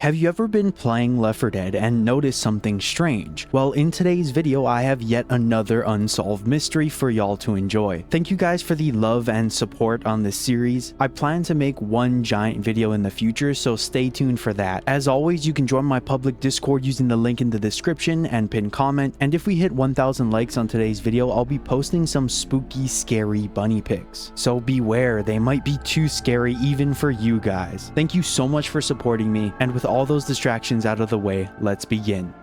Have you ever been playing Left 4 Dead and noticed something strange? Well, in today's video, I have yet another unsolved mystery for y'all to enjoy. Thank you guys for the love and support on this series. I plan to make one giant video in the future, so stay tuned for that. As always, you can join my public Discord using the link in the description and pinned comment, and if we hit 1,000 likes on today's video, I'll be posting some spooky, scary bunny pics. So beware, they might be too scary even for you guys. Thank you so much for supporting me, and with all those distractions out of the way, let's begin.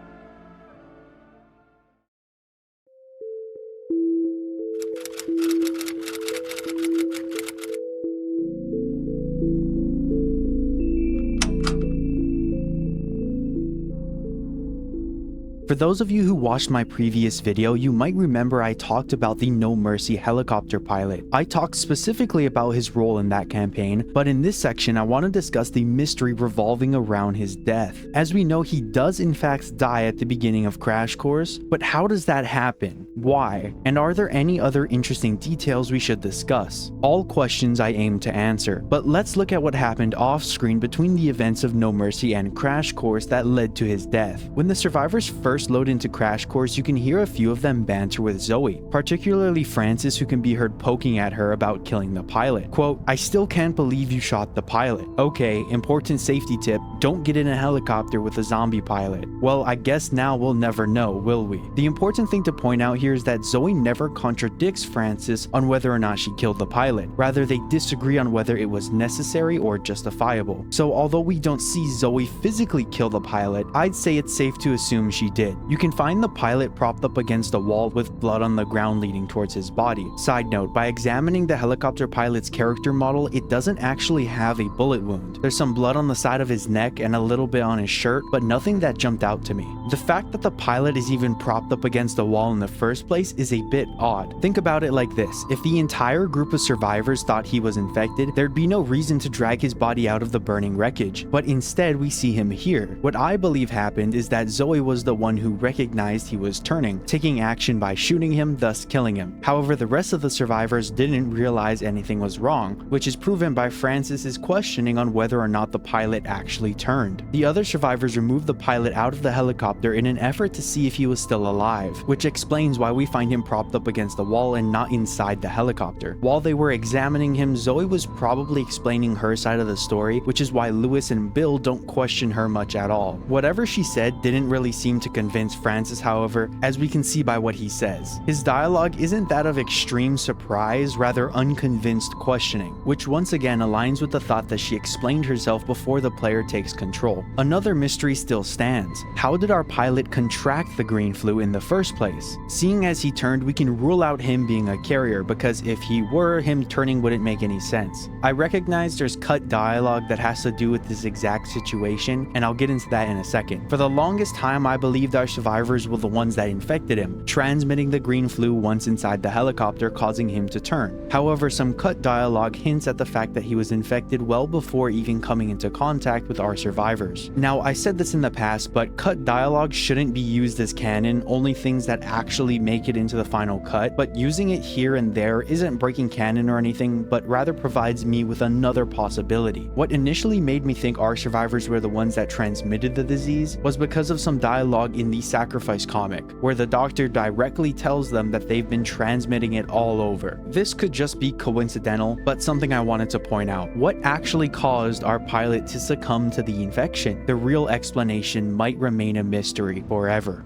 For those of you who watched my previous video, you might remember I talked about the No Mercy helicopter pilot. I talked specifically about his role in that campaign, but in this section I want to discuss the mystery revolving around his death. As we know, he does in fact die at the beginning of Crash Course, but how does that happen? Why? And are there any other interesting details we should discuss? All questions I aim to answer, but let's look at what happened off screen between the events of No Mercy and Crash Course that led to his death. When the survivors first load into Crash Course, you can hear a few of them banter with Zoe, particularly Francis, who can be heard poking at her about killing the pilot. Quote, "I still can't believe you shot the pilot. Okay, important safety tip, don't get in a helicopter with a zombie pilot. Well, I guess now we'll never know, will we?" The important thing to point out here is that Zoe never contradicts Francis on whether or not she killed the pilot. Rather, they disagree on whether it was necessary or justifiable. So although we don't see Zoe physically kill the pilot, I'd say it's safe to assume she did. You can find the pilot propped up against a wall with blood on the ground leading towards his body. Side note, by examining the helicopter pilot's character model, it doesn't actually have a bullet wound. There's some blood on the side of his neck and a little bit on his shirt, but nothing that jumped out to me. The fact that the pilot is even propped up against a wall in the first place is a bit odd. Think about it like this: if the entire group of survivors thought he was infected, there'd be no reason to drag his body out of the burning wreckage, but instead we see him here. What I believe happened is that Zoe was the one who recognized he was turning, taking action by shooting him, thus killing him. However, the rest of the survivors didn't realize anything was wrong, which is proven by Francis's questioning on whether or not the pilot actually turned. The other survivors removed the pilot out of the helicopter in an effort to see if he was still alive, which explains why we find him propped up against the wall and not inside the helicopter. While they were examining him, Zoe was probably explaining her side of the story, which is why Lewis and Bill don't question her much at all. Whatever she said didn't really seem to convince Francis, however, as we can see by what he says. His dialogue isn't that of extreme surprise, rather unconvinced questioning, which once again aligns with the thought that she explained herself before the player takes control. Another mystery still stands. How did our pilot contract the green flu in the first place? Seeing as he turned, we can rule out him being a carrier, because if he were, him turning wouldn't make any sense. I recognize there's cut dialogue that has to do with this exact situation, and I'll get into that in a second. For the longest time, I believed our survivors were the ones that infected him, transmitting the green flu once inside the helicopter, causing him to turn. However, some cut dialogue hints at the fact that he was infected well before even coming into contact with our survivors. Now, I said this in the past, but cut dialogue shouldn't be used as canon, only things that actually make it into the final cut, but using it here and there isn't breaking canon or anything, but rather provides me with another possibility. What initially made me think our survivors were the ones that transmitted the disease was because of some dialogue in the Sacrifice comic, where the doctor directly tells them that they've been transmitting it all over. This could just be coincidental, but something I wanted to point out. What actually caused our pilot to succumb to the infection? The real explanation might remain a mystery forever.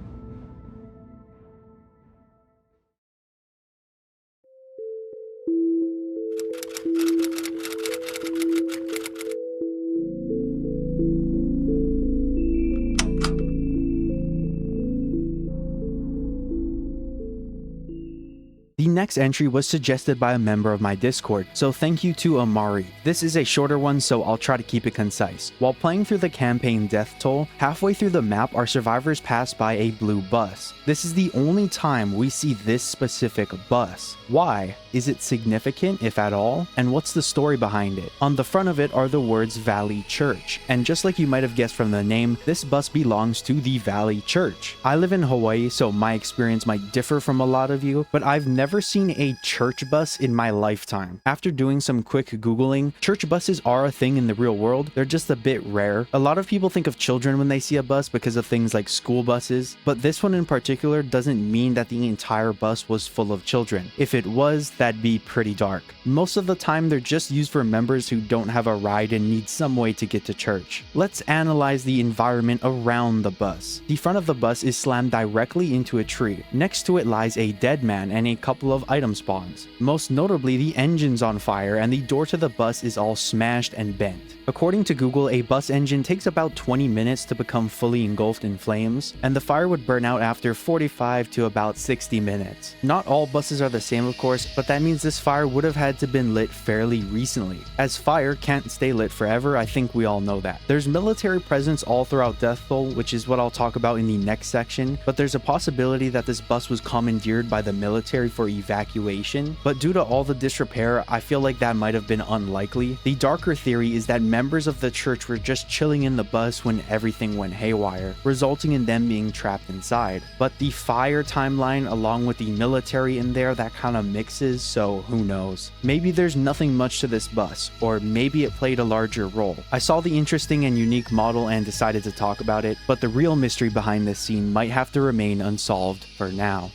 The next entry was suggested by a member of my Discord, so thank you to Amari. This is a shorter one, so I'll try to keep it concise. While playing through the campaign Death Toll, halfway through the map our survivors pass by a blue bus. This is the only time we see this specific bus. Why? Is it significant, if at all? And what's the story behind it? On the front of it are the words Valley Church, and just like you might have guessed from the name, this bus belongs to the Valley Church. I live in Hawaii, so my experience might differ from a lot of you, but I've never seen seen a church bus in my lifetime. After doing some quick Googling, church buses are a thing in the real world. They're just a bit rare. A lot of people think of children when they see a bus because of things like school buses, but this one in particular doesn't mean that the entire bus was full of children. If it was, that'd be pretty dark. Most of the time, they're just used for members who don't have a ride and need some way to get to church. Let's analyze the environment around the bus. The front of the bus is slammed directly into a tree. Next to it lies a dead man and a couple of item spawns. Most notably, the engine's on fire and the door to the bus is all smashed and bent. According to Google, a bus engine takes about 20 minutes to become fully engulfed in flames, and the fire would burn out after 45 to about 60 minutes. Not all buses are the same, of course, but that means this fire would have had to been lit fairly recently. As fire can't stay lit forever, I think we all know that. There's military presence all throughout Death Toll, which is what I'll talk about in the next section, but there's a possibility that this bus was commandeered by the military for evacuation, but due to all the disrepair, I feel like that might have been unlikely. The darker theory is that members of the church were just chilling in the bus when everything went haywire, resulting in them being trapped inside. But the fire timeline along with the military in there, that kind of mixes, so who knows. Maybe there's nothing much to this bus, or maybe it played a larger role. I saw the interesting and unique model and decided to talk about it, but the real mystery behind this scene might have to remain unsolved for now.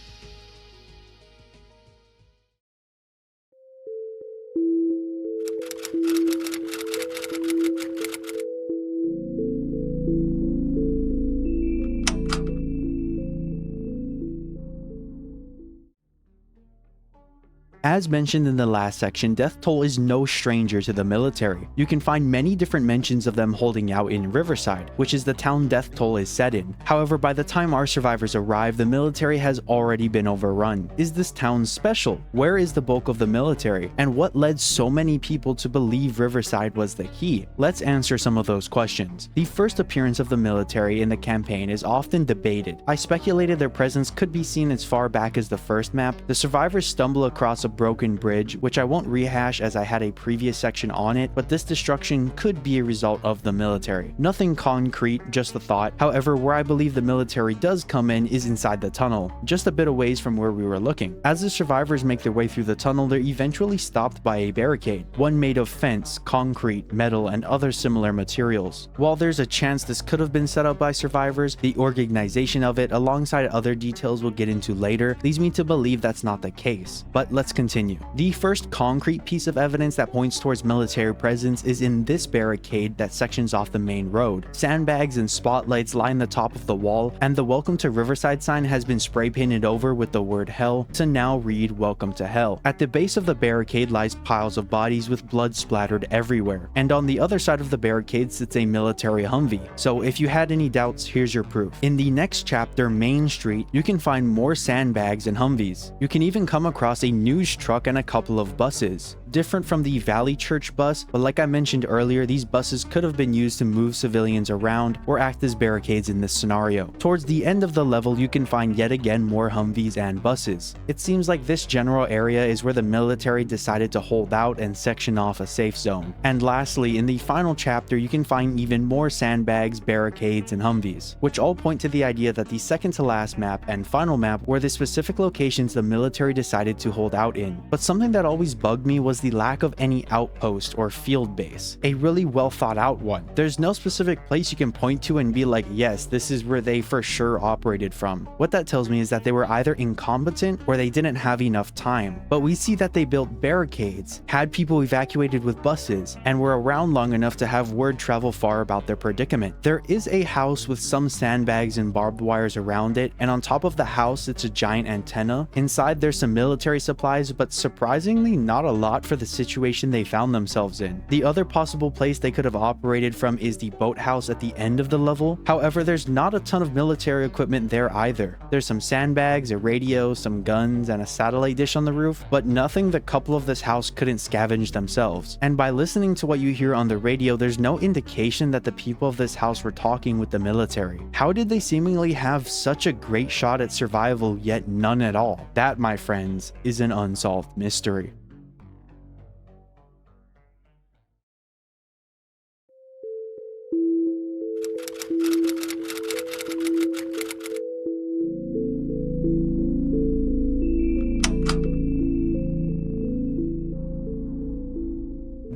As mentioned in the last section, Death Toll is no stranger to the military. You can find many different mentions of them holding out in Riverside, which is the town Death Toll is set in. However, by the time our survivors arrive, the military has already been overrun. Is this town special? Where is the bulk of the military? And what led so many people to believe Riverside was the key? Let's answer some of those questions. The first appearance of the military in the campaign is often debated. I speculated their presence could be seen as far back as the first map. The survivors stumble across a broken bridge, which I won't rehash as I had a previous section on it, but this destruction could be a result of the military. Nothing concrete, just a thought. However, where I believe the military does come in is inside the tunnel, just a bit a ways from where we were looking. As the survivors make their way through the tunnel, they're eventually stopped by a barricade, one made of fence, concrete, metal, and other similar materials. While there's a chance this could have been set up by survivors, the organization of it, alongside other details we'll get into later, leads me to believe that's not the case. But let's continue. The first concrete piece of evidence that points towards military presence is in this barricade that sections off the main road. Sandbags and spotlights line the top of the wall, and the Welcome to Riverside sign has been spray painted over with the word hell to now read Welcome to Hell. At the base of the barricade lies piles of bodies with blood splattered everywhere, and on the other side of the barricade sits a military Humvee. So if you had any doubts, here's your proof. In the next chapter, Main Street, you can find more sandbags and Humvees. You can even come across a news truck and a couple of buses. Different from the Valley Church bus, but like I mentioned earlier, these buses could have been used to move civilians around or act as barricades in this scenario. Towards the end of the level, you can find yet again more Humvees and buses. It seems like this general area is where the military decided to hold out and section off a safe zone. And lastly, in the final chapter, you can find even more sandbags, barricades, and Humvees, which all point to the idea that the second to last map and final map were the specific locations the military decided to hold out in. But something that always bugged me was the lack of any outpost or field base, a really well thought out one. There's no specific place you can point to and be like, yes, this is where they for sure operated from. What that tells me is that they were either incompetent or they didn't have enough time. But we see that they built barricades, had people evacuated with buses, and were around long enough to have word travel far about their predicament. There is a house with some sandbags and barbed wires around it, and on top of the house it's a giant antenna. Inside there's some military supplies, but surprisingly not a lot for the situation they found themselves in. The other possible place they could have operated from is the boathouse at the end of the level. However, there's not a ton of military equipment there either. There's some sandbags, a radio, some guns, and a satellite dish on the roof, but nothing the couple of this house couldn't scavenge themselves. And by listening to what you hear on the radio, there's no indication that the people of this house were talking with the military. How did they seemingly have such a great shot at survival yet none at all? That, my friends, is an unsolved mystery.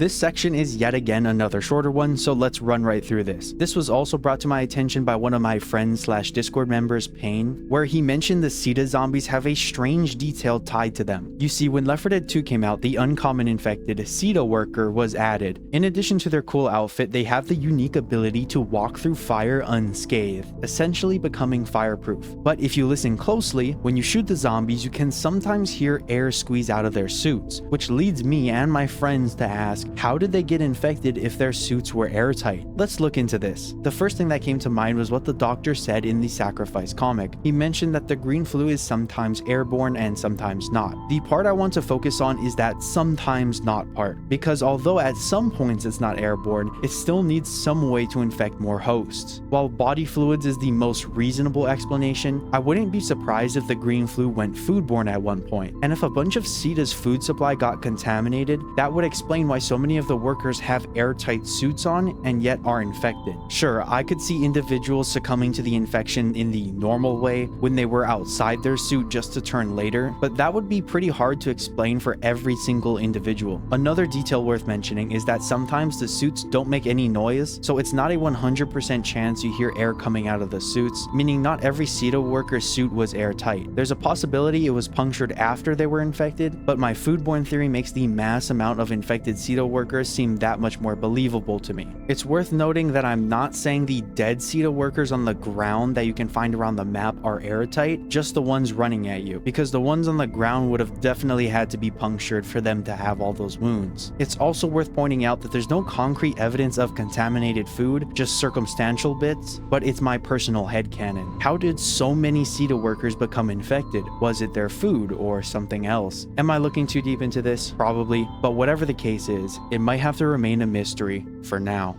This section is yet again another shorter one, so let's run right through this. This was also brought to my attention by one of my friends / Discord members, Payne, where he mentioned the CEDA zombies have a strange detail tied to them. You see, when Left 4 Dead 2 came out, the uncommon infected CEDA worker was added. In addition to their cool outfit, they have the unique ability to walk through fire unscathed, essentially becoming fireproof. But if you listen closely, when you shoot the zombies, you can sometimes hear air squeeze out of their suits, which leads me and my friends to ask, how did they get infected if their suits were airtight? Let's look into this. The first thing that came to mind was what the doctor said in the Sacrifice comic. He mentioned that the green flu is sometimes airborne and sometimes not. The part I want to focus on is that sometimes not part, because although at some points it's not airborne, it still needs some way to infect more hosts. While body fluids is the most reasonable explanation, I wouldn't be surprised if the green flu went foodborne at one point, and if a bunch of CEDA's food supply got contaminated, that would explain why so many of the workers have airtight suits on and yet are infected. Sure, I could see individuals succumbing to the infection in the normal way when they were outside their suit just to turn later, but that would be pretty hard to explain for every single individual. Another detail worth mentioning is that sometimes the suits don't make any noise, so it's not a 100% chance you hear air coming out of the suits, meaning not every CEDA worker's suit was airtight. There's a possibility it was punctured after they were infected, but my foodborne theory makes the mass amount of infected CEDA workers seem that much more believable to me. It's worth noting that I'm not saying the dead CEDA workers on the ground that you can find around the map are airtight, just the ones running at you, because the ones on the ground would have definitely had to be punctured for them to have all those wounds. It's also worth pointing out that there's no concrete evidence of contaminated food, just circumstantial bits, but it's my personal headcanon. How did so many CEDA workers become infected? Was it their food or something else? Am I looking too deep into this? Probably, but whatever the case is, it might have to remain a mystery for now.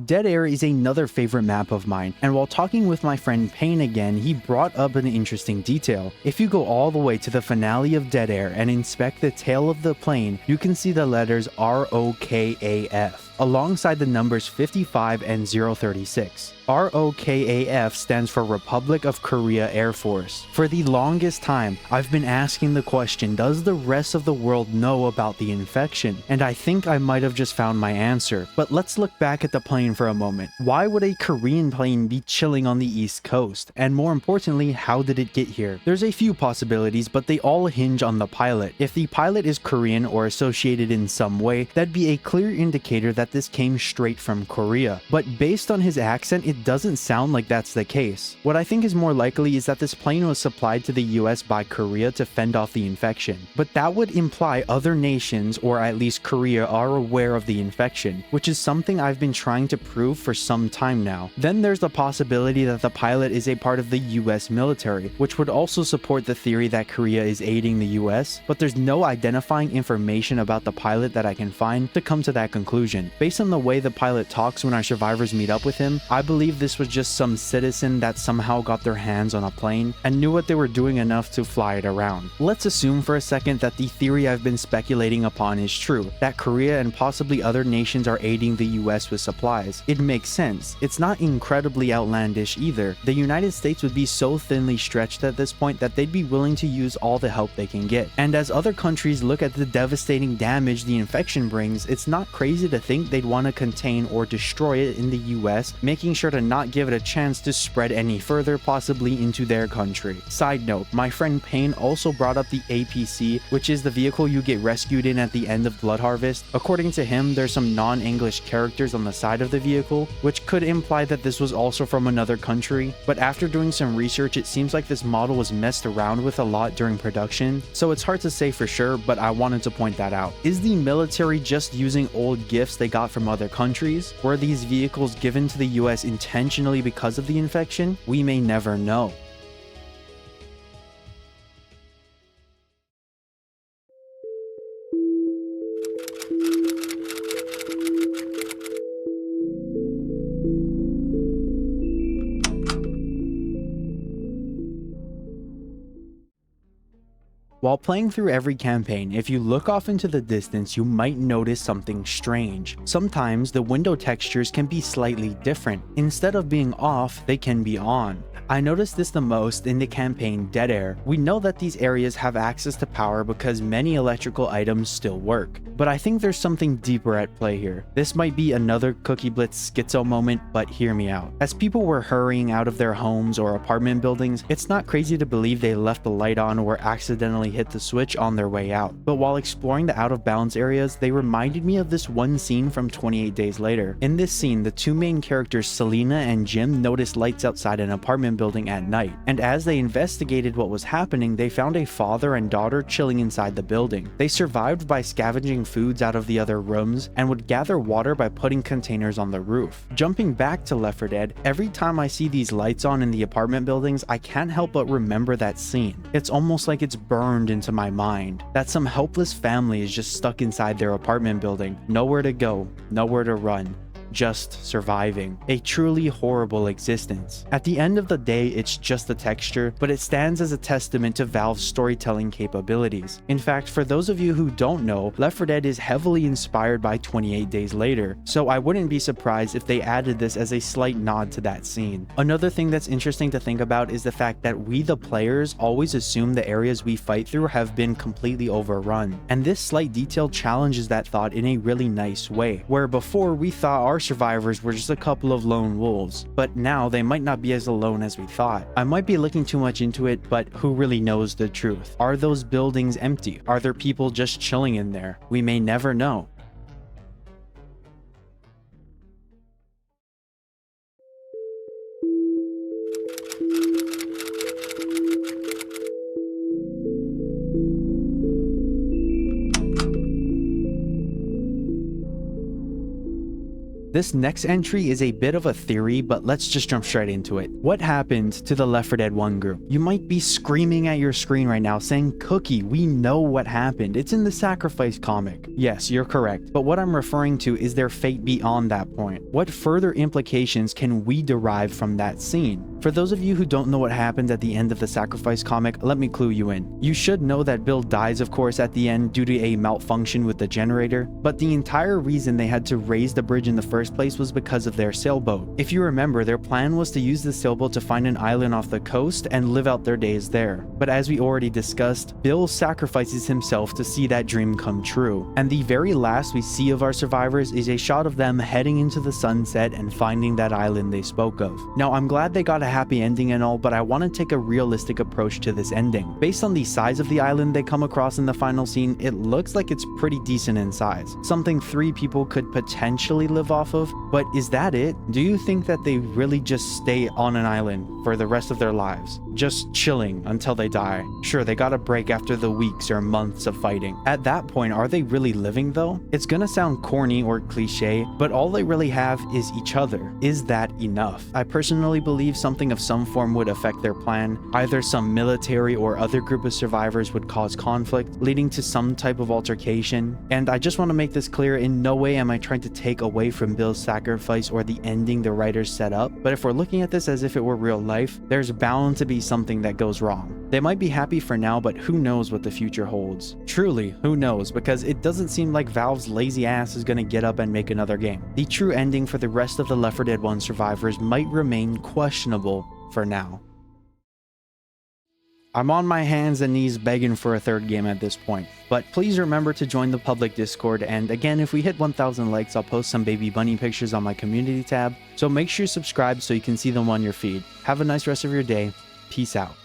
Dead Air is another favorite map of mine, and while talking with my friend Payne again, he brought up an interesting detail. If you go all the way to the finale of Dead Air and inspect the tail of the plane, you can see the letters ROKAF alongside the numbers 55 and 036. ROKAF stands for Republic of Korea Air Force. For the longest time, I've been asking the question, does the rest of the world know about the infection? And I think I might have just found my answer. But let's look back at the plane for a moment. Why would a Korean plane be chilling on the East Coast? And more importantly, how did it get here? There's a few possibilities, but they all hinge on the pilot. If the pilot is Korean or associated in some way, that'd be a clear indicator that this came straight from Korea. But based on his accent, it doesn't sound like that's the case. What I think is more likely is that this plane was supplied to the US by Korea to fend off the infection. But that would imply other nations, or at least Korea, are aware of the infection, which is something I've been trying to prove for some time now. Then there's the possibility that the pilot is a part of the US military, which would also support the theory that Korea is aiding the US, but there's no identifying information about the pilot that I can find to come to that conclusion. Based on the way the pilot talks when our survivors meet up with him, I believe this was just some citizen that somehow got their hands on a plane and knew what they were doing enough to fly it around. Let's assume for a second that the theory I've been speculating upon is true, that Korea and possibly other nations are aiding the US with supplies. It makes sense. It's not incredibly outlandish either. The United States would be so thinly stretched at this point that they'd be willing to use all the help they can get. And as other countries look at the devastating damage the infection brings, it's not crazy to think they'd want to contain or destroy it in the US, making sure to not give it a chance to spread any further, possibly into their country. Side note, my friend Payne also brought up the APC, which is the vehicle you get rescued in at the end of Blood Harvest. According to him, there's some non-English characters on the side of the vehicle, which could imply that this was also from another country, but after doing some research, it seems like this model was messed around with a lot during production, so it's hard to say for sure, but I wanted to point that out. Is the military just using old gifts they got from other countries? Were these vehicles given to the US intentionally because of the infection? We may never know. While playing through every campaign, if you look off into the distance, you might notice something strange. Sometimes the window textures can be slightly different. Instead of being off, they can be on. I noticed this the most in the campaign Dead Air. We know that these areas have access to power because many electrical items still work. But I think there's something deeper at play here. This might be another Cookie Blitz schizo moment, but hear me out. As people were hurrying out of their homes or apartment buildings, it's not crazy to believe they left the light on or accidentally hit the switch on their way out. But while exploring the out-of-bounds areas, they reminded me of this one scene from 28 Days Later. In this scene, the two main characters, Selena and Jim, noticed lights outside an apartment building at night. And as they investigated what was happening, they found a father and daughter chilling inside the building. They survived by scavenging foods out of the other rooms and would gather water by putting containers on the roof. Jumping back to Left 4 Dead, every time I see these lights on in the apartment buildings, I can't help but remember that scene. It's almost like it's burned into my mind, that some helpless family is just stuck inside their apartment building, nowhere to go, nowhere to run, just surviving. A truly horrible existence. At the end of the day, it's just a texture, but it stands as a testament to Valve's storytelling capabilities. In fact, for those of you who don't know, Left 4 Dead is heavily inspired by 28 Days Later, so I wouldn't be surprised if they added this as a slight nod to that scene. Another thing that's interesting to think about is the fact that we, the players, always assume the areas we fight through have been completely overrun, and this slight detail challenges that thought in a really nice way, where before we thought our survivors were just a couple of lone wolves, but now they might not be as alone as we thought. I might be looking too much into it, but who really knows the truth? Are those buildings empty? Are there people just chilling in there? We may never know. This next entry is a bit of a theory, but let's just jump straight into it. What happened to the Left 4 Dead 1 group? You might be screaming at your screen right now saying, Cookie, we know what happened. It's in the Sacrifice comic. Yes, you're correct, but what I'm referring to is their fate beyond that point. What further implications can we derive from that scene? For those of you who don't know what happened at the end of the Sacrifice comic, let me clue you in. You should know that Bill dies, of course, at the end due to a malfunction with the generator, but the entire reason they had to raise the bridge in the first place was because of their sailboat. If you remember, their plan was to use the sailboat to find an island off the coast and live out their days there. But as we already discussed, Bill sacrifices himself to see that dream come true. And the very last we see of our survivors is a shot of them heading into the sunset and finding that island they spoke of. Now, I'm glad they got a happy ending and all, but I want to take a realistic approach to this ending. Based on the size of the island they come across in the final scene, it looks like it's pretty decent in size. Something 3 people could potentially live off of, but is that it? Do you think that they really just stay on an island for the rest of their lives, just chilling until they die? Sure, they got a break after the weeks or months of fighting. At that point, are they really living though? It's gonna sound corny or cliche, but all they really have is each other. Is that enough? I personally believe something of some form would affect their plan. Either some military or other group of survivors would cause conflict, leading to some type of altercation. And I just want to make this clear, in no way am I trying to take away from Bill's sacrifice or the ending the writers set up, but if we're looking at this as if it were real life, there's bound to be something that goes wrong. They might be happy for now, but who knows what the future holds. Truly, who knows, because it doesn't seem like Valve's lazy ass is gonna get up and make another game. The true ending for the rest of the Left 4 Dead 1 survivors might remain questionable for now. I'm on my hands and knees begging for a third game at this point, but please remember to join the public Discord, and again, if we hit 1,000 likes, I'll post some baby bunny pictures on my community tab, so make sure you subscribe so you can see them on your feed. Have a nice rest of your day. Peace out.